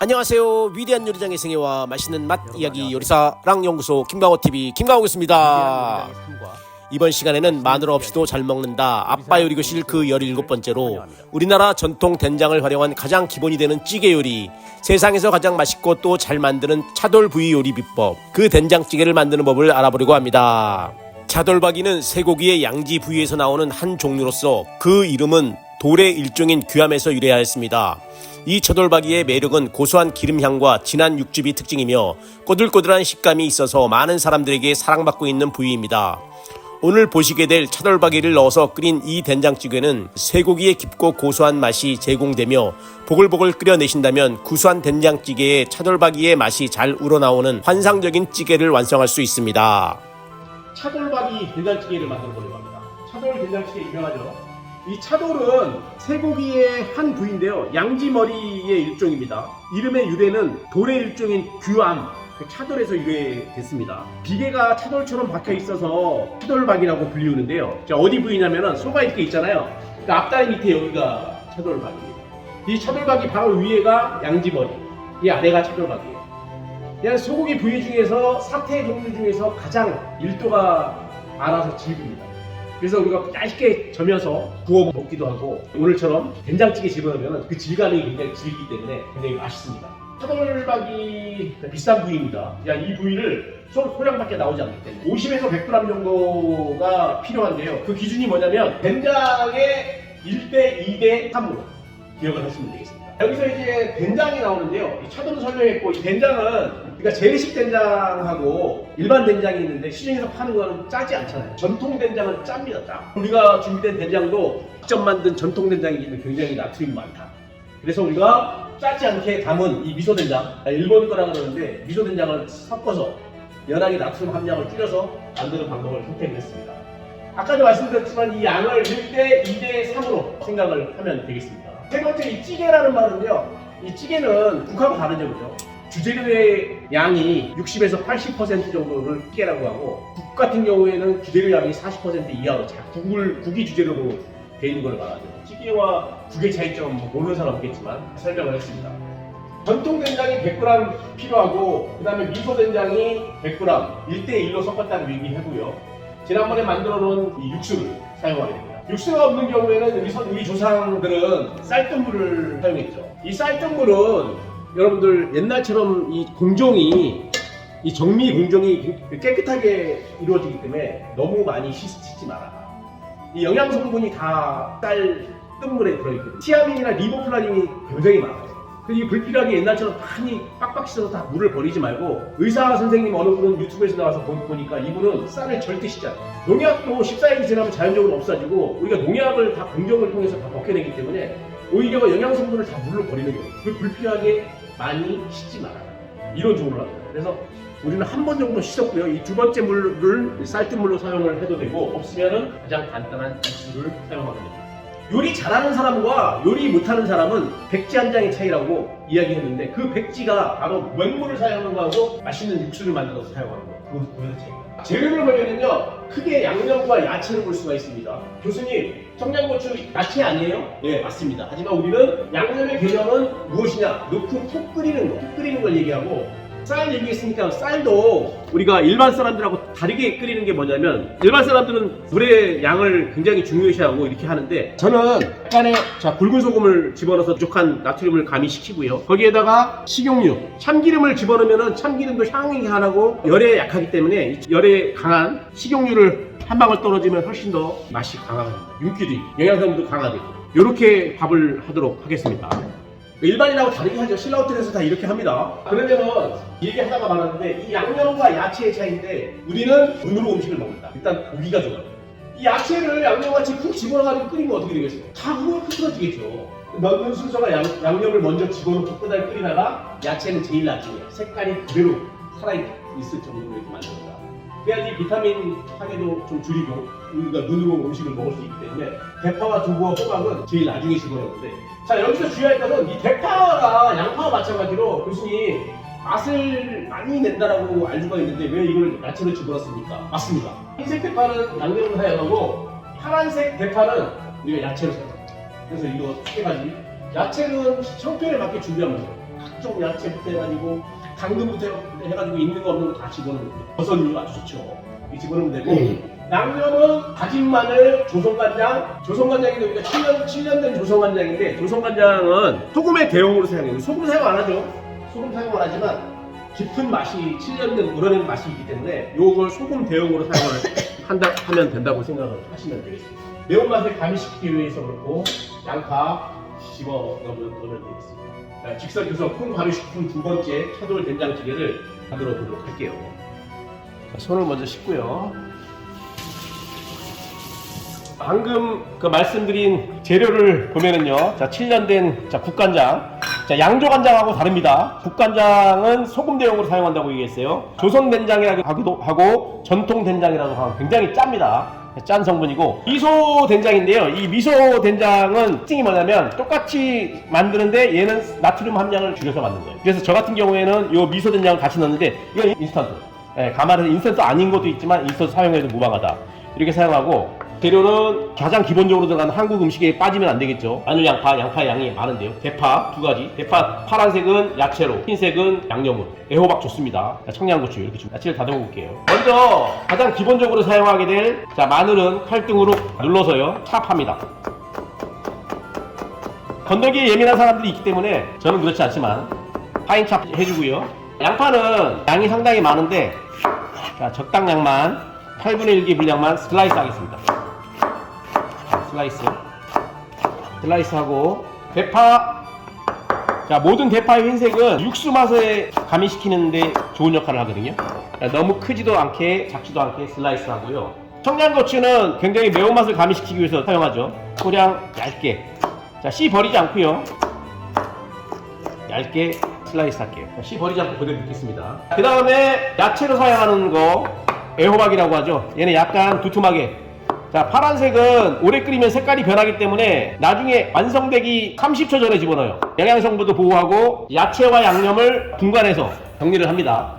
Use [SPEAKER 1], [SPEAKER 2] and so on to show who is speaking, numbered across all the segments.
[SPEAKER 1] 안녕하세요. 위대한 요리장의 생애와 맛있는 맛 이야기 요리사랑 연구소 김강호TV 김강호겠습니다. 이번 시간에는 마늘 없이도 잘 먹는다 아빠 요리교실 그 17번째로 우리나라 전통 된장을 활용한 가장 기본이 되는 찌개 요리, 세상에서 가장 맛있고 또 잘 만드는 차돌부위 요리 비법, 그 된장찌개를 만드는 법을 알아보려고 합니다. 차돌박이는 쇠고기의 양지 부위에서 나오는 한 종류로서 그 이름은 돌의 일종인 귀함에서 유래하였습니다. 이 차돌박이의 매력은 고소한 기름향과 진한 육즙이 특징이며 꼬들꼬들한 식감이 있어서 많은 사람들에게 사랑받고 있는 부위입니다. 오늘 보시게 될 차돌박이를 넣어서 끓인 이 된장찌개는 쇠고기의 깊고 고소한 맛이 제공되며 보글보글 끓여내신다면 구수한 된장찌개에 차돌박이의 맛이 잘 우러나오는 환상적인 찌개를 완성할 수 있습니다.
[SPEAKER 2] 차돌박이 된장찌개를 만들어 보려고 합니다. 차돌 된장찌개 유명하죠? 이 차돌은 쇠고기의 한 부위인데요, 양지머리의 일종입니다. 이름의 유래는 돌의 일종인 귀암, 그 차돌에서 유래됐습니다. 비계가 차돌처럼 박혀 있어서 차돌박이라고 불리우는데요. 자, 어디 부위냐면은 소가 이렇게 있잖아요. 그 앞다리 밑에 여기가 차돌박이입니다. 이 차돌박이 바로 위에가 양지머리, 이 아래가 차돌박이에요. 그냥 소고기 부위 중에서 사태 종류 중에서 가장 밀도가 많아서 질깁니다. 그래서 우리가 맛있게 점여서 구워 먹기도 하고, 오늘처럼 된장찌개 집어넣으면 그 질감이 굉장히 질기기 때문에 굉장히 맛있습니다. 차돌박이 비싼 부위입니다. 이 부위를 소량밖에 나오지 않기 때문에 50에서 100g 정도가 필요한데요. 그 기준이 뭐냐면 된장의 1대 2대 3으로 기억을 하시면 되겠습니다. 여기서 이제 된장이 나오는데요. 이 차돌은 설명했고, 이 된장은 그러니까 재래식 된장하고 일반 된장이 있는데 시중에서 파는 거는 짜지 않잖아요. 전통 된장은 짭니다. 짜. 우리가 준비된 된장도 직접 만든 전통 된장이기 때문에 굉장히 나트륨이 많다. 그래서 우리가 짜지 않게 담은 이 미소된장, 일본 거라 그러는데 미소된장을 섞어서 연하게 나트륨 함량을 줄여서 만드는 방법을 선택했습니다. 아까도 말씀드렸지만 이 양을 1대 2대 3으로 생각을 하면 되겠습니다. 세 번째, 이 찌개라는 말은요, 이 찌개는 국하고 다르죠, 그죠? 주재료의 양이 60에서 80% 정도를 찌개라고 하고, 국 같은 경우에는 주재료 양이 40% 이하로 국이 주재료로 되어 있는 걸 말하죠. 찌개와 국의 차이점 모르는 사람 없겠지만 설명을 했습니다. 전통 된장이 100g 필요하고, 그 다음에 미소 된장이 100g 1대 1로 섞었다고 얘기하고요. 지난번에 만들어 놓은 이 육수를 사용하게 됩니다. 육수가 없는 경우에는 우리 조상들은 쌀뜨물을 사용했죠. 이 쌀뜨물은 여러분들 옛날처럼 이 공정이, 이 정미 공정이 깨끗하게 이루어지기 때문에 너무 많이 씻지 마라. 이 영양 성분이 다 쌀 뜬물에 들어있거든요. 티아민이나 리보플라닌이 굉장히 많아요. 그리고 불필요하게 옛날처럼 많이 빡빡 씻어서 다 물을 버리지 말고, 의사 선생님 어느 분은 유튜브에서 나와서 보니까 이분은 쌀을 절대 씻지 않아요. 농약도 14일이 지나면 자연적으로 없어지고, 우리가 농약을 다 공정을 통해서 다 먹게 되기 때문에 오히려 영양 성분을 다 물로 버리는 거예요. 그 불필요하게 많이 씻지 말아라, 이런 조언을 합니다. 그래서 우리는 한 번 정도 씻었고요. 이 두 번째 물을 쌀뜨물로 사용을 해도 되고, 없으면은 가장 간단한 육수를 사용하면 됩니다. 요리 잘하는 사람과 요리 못하는 사람은 백지 한 장의 차이라고 이야기했는데, 그 백지가 바로 맹물을 사용하는 거하고 맛있는 육수를 만들어서 사용하는 거, 그거의 차이입니다. 재료를 보면은요, 크게 양념과 야채를 볼 수가 있습니다. 교수님, 청양고추 야채 아니에요? 네, 맞습니다. 하지만 우리는 양념의 개념은 무엇이냐? 넣고 푹 끓이는 걸 얘기하고, 쌀 얘기했으니까 쌀도 우리가 일반 사람들하고 다르게 끓이는 게 뭐냐면, 일반 사람들은 물의 양을 굉장히 중요시하고 이렇게 하는데, 저는 약간의 굵은 소금을 집어넣어서 부족한 나트륨을 가미시키고요. 거기에다가 식용유, 참기름을 집어넣으면 참기름도 향이 강하고 열에 약하기 때문에 열에 강한 식용유를 한 방울 떨어지면 훨씬 더 맛이 강합니다. 윤기도 있고 영양성도 강하되고, 이렇게 밥을 하도록 하겠습니다. 일반인하고 다르게 하죠. 신라호텔에서 다 이렇게 합니다. 그러면은 얘기하다가 말았는데, 이 양념과 야채의 차이인데, 우리는 눈으로 음식을 먹는다. 일단 고기가 좋아요. 이 야채를 양념같이 푹 집어넣어가지고 끓이면 어떻게 되겠어요? 다 흐트러지겠죠. 넣는 순서가 양념을 먼저 집어넣고 끄다가 끓이다가, 야채는 제일 나중에 색깔이 그대로 살아있을 정도로 이렇게 만듭니다. 그래야지 비타민 상해도 좀 줄이고 우리가 눈으로 음식을 먹을 수 있기 때문에, 대파와 두부와 호박은 제일 나중에 집어넣는데, 자, 여기서 주의할 것은 이 대파가 양파와 마찬가지로 교수님 맛을 많이 낸다라고 알 수가 있는데 왜 이걸 야채로 집어넣습니까? 맞습니다. 흰색 대파는 양념을 사용하고, 파란색 대파는 우리가 야채로 사용합니다. 그래서 이거 세 가지, 야채는 형편에 맞게 준비하면 돼요. 각종 야채부터 해가지고 당근부터 해가지고 있는 거 없는 거 다 집어넣으면 돼요. 버섯류 아주 좋죠. 이 집어넣으면 되고 양념은 다진 마늘, 조선간장. 조선간장이 우리가 7년 된 조선간장인데 조선간장은 소금의 대용으로 사용해요. 소금 사용 안 하죠. 소금 사용 안 하지만 깊은 맛이 7년 된 우러낸 맛이 있기 때문에 요걸 소금 대용으로 사용을 하면 된다고 생각을 하시면 되겠습니다. 매운맛을 가미시키기 위해서 그렇고 양파 집어 넣으면 되겠습니다. 자, 직설교서 콩가루식품 두 번째 차돌 된장찌개를 만들어 보도록 할게요. 자, 손을 먼저 씻고요. 방금 그 말씀드린 재료를 보면은요, 자 7년 된 국간장, 자 양조간장하고 다릅니다. 국간장은 소금 대용으로 사용한다고 얘기했어요. 조선 된장이라고 하기도 하고 전통 된장이라고 하고 굉장히 짭니다. 짠 성분이고 미소 된장인데요. 이 미소 된장은 특징이 뭐냐면 똑같이 만드는데 얘는 나트륨 함량을 줄여서 만든 거예요. 그래서 저 같은 경우에는 이 미소 된장을 같이 넣는데 이건 인스턴트. 가말에서 인스턴트 아닌 것도 있지만 인스턴트 사용해도 무방하다. 이렇게 사용하고 재료는 가장 기본적으로 들어가는 한국 음식에 빠지면 안 되겠죠. 마늘, 양파의 양이 많은데요. 대파 두 가지. 대파 파란색은 야채로, 흰색은 양념으로. 애호박 좋습니다. 청양고추 이렇게 좀 야채를 다듬어 볼게요. 먼저 가장 기본적으로 사용하게 될 마늘은 칼등으로 눌러서요. 찹합니다. 건더기에 예민한 사람들이 있기 때문에 저는 그렇지 않지만 파인 찹 해주고요. 양파는 양이 상당히 많은데 자, 적당량만 8분의 1개 분량만 슬라이스 하겠습니다. 슬라이스 하고 대파, 자 모든 대파의 흰색은 육수 맛에 가미시키는데 좋은 역할을 하거든요. 너무 크지도 않게 작지도 않게 슬라이스 하고요. 청양고추는 굉장히 매운맛을 가미시키기 위해서 사용하죠. 소량 얇게, 자 씨 버리지 않고요. 얇게 슬라이스 할게요. 씨 버리지 않고 그대로 넣겠습니다. 그 다음에 야채로 사용하는 거 애호박이라고 하죠. 얘는 약간 두툼하게, 자 파란색은 오래 끓이면 색깔이 변하기 때문에 나중에 완성되기 30초 전에 집어넣어요. 영양성분도 보호하고 야채와 양념을 분간해서 정리를 합니다.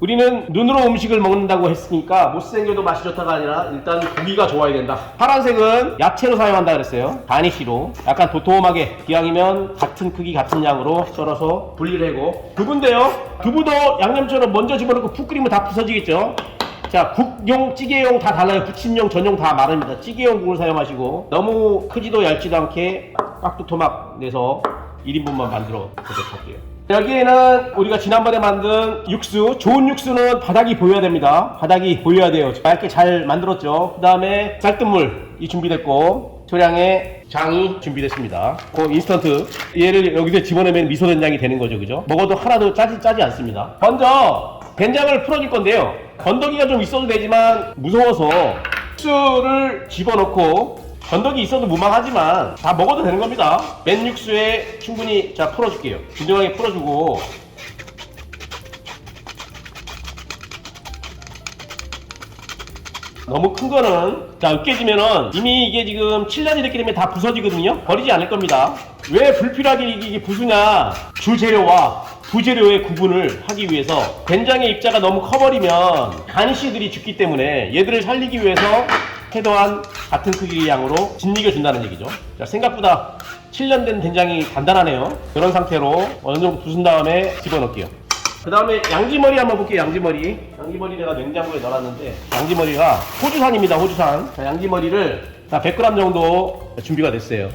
[SPEAKER 2] 우리는 눈으로 음식을 먹는다고 했으니까 못생겨도 맛이 좋다가 아니라 일단 고기가 좋아야 된다. 파란색은 야채로 사용한다 그랬어요. 가니쉬로 약간 도톰하게, 기왕이면 같은 크기 같은 양으로 썰어서 분리를 하고, 두부인데요, 두부도 양념처럼 먼저 집어넣고 푹 끓이면 다 부서지겠죠. 자 국용, 찌개용 다 달라요. 부침용, 전용 다 마릅니다. 찌개용 국을 사용하시고 너무 크지도 얇지도 않게 깍두토막 내서 1인분만 만들어 보도록 할게요. 여기에는 우리가 지난번에 만든 육수, 좋은 육수는 바닥이 보여야 됩니다. 바닥이 보여야 돼요. 얇게 잘 만들었죠. 그 다음에 쌀뜨물이 준비됐고 소량의 장이 준비됐습니다. 그 인스턴트, 얘를 여기서 집어넣으면 미소된장이 되는 거죠. 그죠? 먹어도 하나도 짜지 않습니다. 먼저 된장을 풀어줄 건데요, 건더기가 좀 있어도 되지만 무서워서 육수를 집어넣고, 건더기 있어도 무방하지만 다 먹어도 되는 겁니다. 맨 육수에 충분히 자 풀어줄게요. 균등하게 풀어주고, 너무 큰 거는 자 으깨지면은 이미 이게 지금 7년 이렇게 되면 다 부서지거든요. 버리지 않을 겁니다. 왜 불필요하게 이게 부수냐, 주재료와 부재료의 구분을 하기 위해서. 된장의 입자가 너무 커버리면 가니쉬들이 죽기 때문에 얘들을 살리기 위해서 최대한 같은 크기의 양으로 짓이겨 준다는 얘기죠. 자, 생각보다 7년 된 된장이 단단하네요. 이런 상태로 어느 정도 부순 다음에 집어넣을게요. 그 다음에 양지머리 한번 볼게요. 양지머리 내가 냉장고에 넣어놨는데, 양지머리가 호주산입니다. 호주산. 자, 양지머리를 자 100g 정도 준비가 됐어요.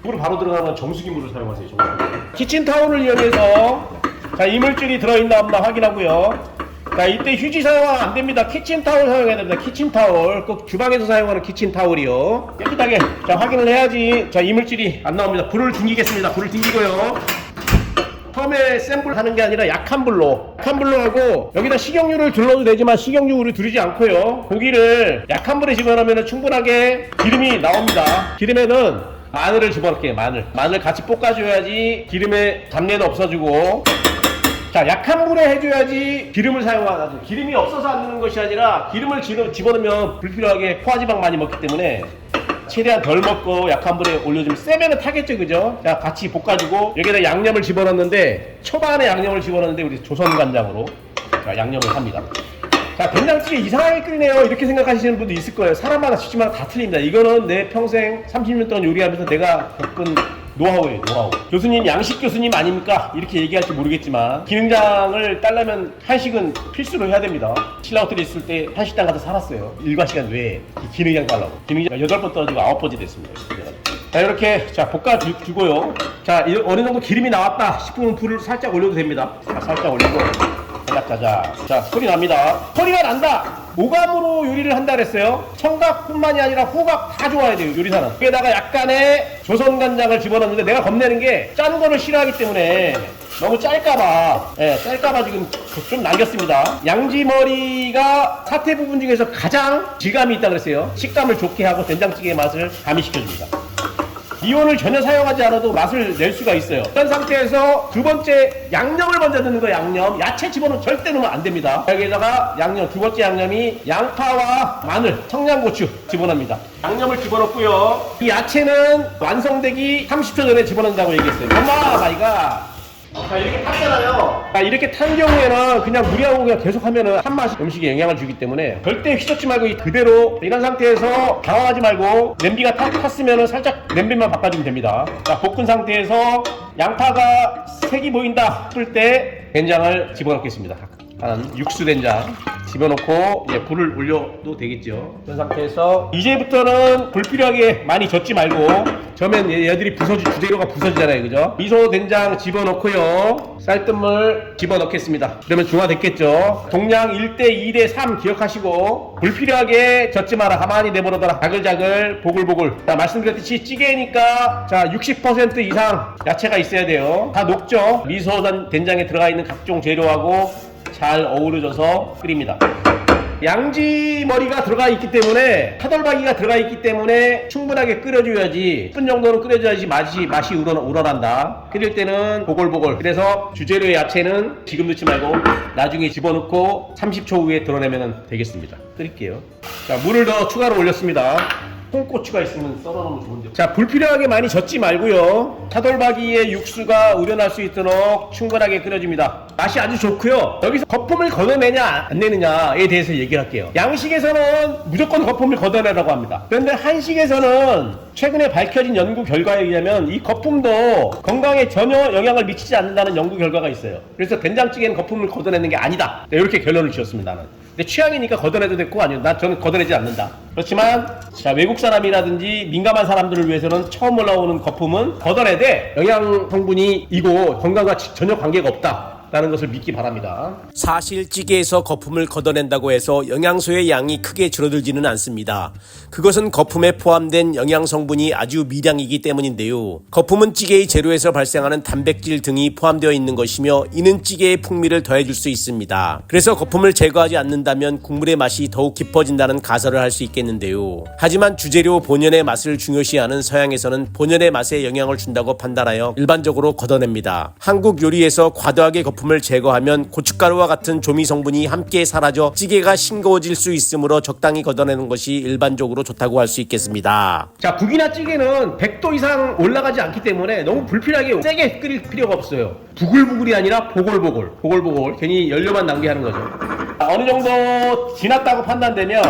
[SPEAKER 2] 물을 바로 들어가면 정수기 물을 사용하세요. 정수기. 키친타올을 이용해서 자 이물질이 들어있나 없나 확인하고요. 자 이때 휴지 사용하면 안됩니다. 키친타올 사용해야 됩니다. 키친타올, 꼭 주방에서 사용하는 키친타올이요. 깨끗하게 자 확인을 해야지 자 이물질이 안 나옵니다. 불을 튕기겠습니다. 불을 튕기고요. 처음에 센 불 하는 게 아니라 약한 불로 하고, 여기다 식용유를 둘러도 되지만 식용유를 두르지 않고요. 고기를 약한 불에 집어넣으면 충분하게 기름이 나옵니다. 기름에는 마늘을 집어넣을게요. 마늘 같이 볶아줘야지 기름의 잡내도 없어지고, 자 약한 불에 해줘야지 기름을 사용하죠. 기름이 없어서 안 넣는 것이 아니라 기름을 집어넣으면 불필요하게 포화지방 많이 먹기 때문에 최대한 덜 먹고 약한 불에 올려주면 세면은 타겠죠. 그죠? 자 같이 볶아주고, 여기다 양념을 집어넣는데, 초반에 양념을 집어넣는데 우리 조선간장으로 자 양념을 합니다. 자 된장찌개 이상하게 끓이네요 이렇게 생각하시는 분도 있을 거예요. 사람마다 집집마다 다 틀립니다. 이거는 내 평생 30년 동안 요리하면서 내가 겪은 노하우예요, 노하우. 교수님, 양식 교수님 아닙니까? 이렇게 얘기할지 모르겠지만 기능장을 따려면 한식은 필수로 해야 됩니다. 신라호텔에 있을 때 한식당 가서 살았어요. 일과 시간 외에 이 기능장 따려고. 기능장 8번 떨어지고 9번이 됐습니다. 자, 이렇게 자 볶아주고요. 자, 어느 정도 기름이 나왔다 싶으면 불을 살짝 올려도 됩니다. 자, 살짝 올리고 자, 소리 납니다. 소리가 난다. 오감으로 요리를 한다 그랬어요. 청각뿐만이 아니라 호각 다 좋아야 돼요, 요리사는. 여기에다가 약간의 조선간장을 집어넣는데 내가 겁내는 게 짠 거를 싫어하기 때문에 너무 짤까봐 짤까봐 지금 좀 남겼습니다. 양지머리가 사태 부분 중에서 가장 질감이 있다 그랬어요. 식감을 좋게 하고 된장찌개의 맛을 가미시켜줍니다. 이온을 전혀 사용하지 않아도 맛을 낼 수가 있어요. 이런 상태에서 두 번째 양념을 먼저 넣는 거예요. 양념. 야채 집어넣으면 절대 넣으면 안 됩니다. 여기에다가 양념, 두 번째 양념이 양파와 마늘, 청양고추 집어넣습니다. 양념을 집어넣고요. 이 야채는 완성되기 30초 전에 집어넣는다고 얘기했어요. 엄마, 마이가. 자, 이렇게 탔잖아요. 자, 이렇게 탄 경우에는 그냥 무리하고 그냥 계속 하면은 한 맛이 음식에 영향을 주기 때문에 절대 휘젓지 말고 그대로 이런 상태에서 당황하지 말고 냄비가 탔으면은 살짝 냄비만 바꿔주면 됩니다. 자, 볶은 상태에서 양파가 색이 보인다 싶을 때 된장을 집어넣겠습니다. 한 육수 된장 집어넣고 이제 불을 올려도 되겠죠. 그런 상태에서 이제부터는 불필요하게 많이 젓지 말고 저면 얘들이 주재료가 부서지잖아요, 그죠? 미소 된장 집어넣고요. 쌀뜨물 집어넣겠습니다. 그러면 중화됐겠죠. 동량 1대 2대 3 기억하시고 불필요하게 젓지 마라. 가만히 내버려둬라. 자글자글 보글보글. 자, 말씀드렸듯이 찌개니까 자 60% 이상 야채가 있어야 돼요. 다 녹죠. 미소 된장에 들어가 있는 각종 재료하고 잘 어우러져서 끓입니다. 양지머리가 들어가 있기 때문에 차돌박이가 들어가 있기 때문에 충분하게 끓여줘야지 10분 정도는 끓여줘야지 맛이 우러난다. 끓일 때는 보글보글. 그래서 주재료의 야채는 지금 넣지 말고 나중에 집어넣고 30초 후에 드러내면 되겠습니다. 끓일게요. 자, 물을 더 추가로 올렸습니다. 홍고추가 있으면 썰어놓으면 좋은데. 자, 불필요하게 많이 젓지 말고요. 차돌박이의 육수가 우려날 수 있도록 충분하게 끓여줍니다. 맛이 아주 좋고요. 여기서 거품을 걷어내냐 안 내느냐에 대해서 얘기를 할게요. 양식에서는 무조건 거품을 걷어내라고 합니다. 그런데 한식에서는 최근에 밝혀진 연구 결과에 의하면 이 거품도 건강에 전혀 영향을 미치지 않는다는 연구 결과가 있어요. 그래서 된장찌개는 거품을 걷어내는 게 아니다. 이렇게 결론을 지었습니다. 나는. 근데 취향이니까 걷어내도 됐고 저는 걷어내지 않는다. 그렇지만 자, 외국 사람이라든지 민감한 사람들을 위해서는 처음 올라오는 거품은 걷어내되 영양 성분이 이고 건강과 전혀 관계가 없다 라는 것을 믿기 바랍니다.
[SPEAKER 1] 사실 찌개에서 거품을 걷어낸다고 해서 영양소의 양이 크게 줄어들지는 않습니다. 그것은 거품에 포함된 영양 성분이 아주 미량이기 때문인데요. 거품은 찌개의 재료에서 발생하는 단백질 등이 포함되어 있는 것이며 이는 찌개의 풍미를 더해줄 수 있습니다. 그래서 거품을 제거하지 않는다면 국물의 맛이 더욱 깊어진다는 가설을 할 수 있겠는데요. 하지만 주재료 본연의 맛을 중요시하는 서양에서는 본연의 맛에 영향을 준다고 판단하여 일반적으로 걷어냅니다. 한국 요리에서 과도하게 거품을 제거하면 고춧가루와 같은 조미 성분이 함께 사라져 찌개가 싱거워질 수 있으므로 적당히 걷어내는 것이 일반적으로 좋다고 할 수 있겠습니다.
[SPEAKER 2] 자, 국이나 찌개는 100도 이상 올라가지 않기 때문에 너무 불필요하게 세게 끓일 필요가 없어요. 부글부글이 아니라 보글보글. 괜히 연료만 낭비하는 거죠. 자, 어느 정도 지났다고 판단되면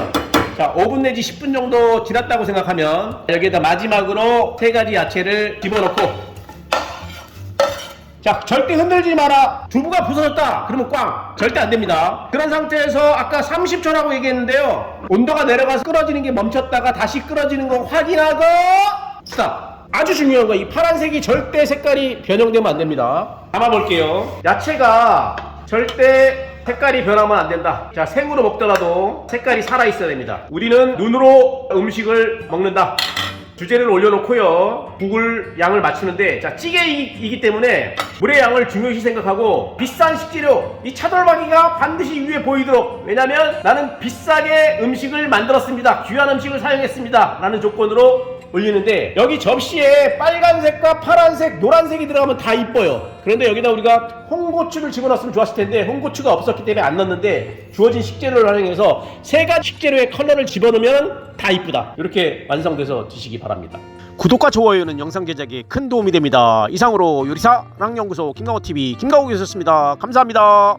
[SPEAKER 2] 자, 5분 내지 10분 정도 지났다고 생각하면 여기에다 마지막으로 3가지 야채를 집어넣고 자, 절대 흔들지 마라. 두부가 부서졌다. 그러면 꽝. 절대 안 됩니다. 그런 상태에서 아까 30초라고 얘기했는데요. 온도가 내려가서 끓어지는 게 멈췄다가 다시 끓어지는 거 확인하고 스탑. 아주 중요한 거. 이 파란색이 절대 색깔이 변형되면 안 됩니다. 담아볼게요. 야채가 절대 색깔이 변하면 안 된다. 자, 생으로 먹더라도 색깔이 살아있어야 됩니다. 우리는 눈으로 음식을 먹는다. 주재료를 올려놓고요. 국을 양을 맞추는데 자, 찌개이기 때문에 물의 양을 중요시 생각하고 비싼 식재료 이 차돌박이가 반드시 위에 보이도록, 왜냐면 나는 비싸게 음식을 만들었습니다, 귀한 음식을 사용했습니다 라는 조건으로 올리는데 여기 접시에 빨간색과 파란색, 노란색이 들어가면 다 이뻐요. 그런데 여기다 우리가 홍고추를 집어넣었으면 좋았을 텐데 홍고추가 없었기 때문에 안 넣었는데 주어진 식재료를 활용해서 3가지 식재료의 컬러를 집어넣으면 다 이쁘다. 이렇게 완성돼서 드시기 바랍니다. 구독과 좋아요는 영상 제작에 큰 도움이 됩니다. 이상으로 요리사 랑연구소 김강호TV 김강호였습니다. 감사합니다.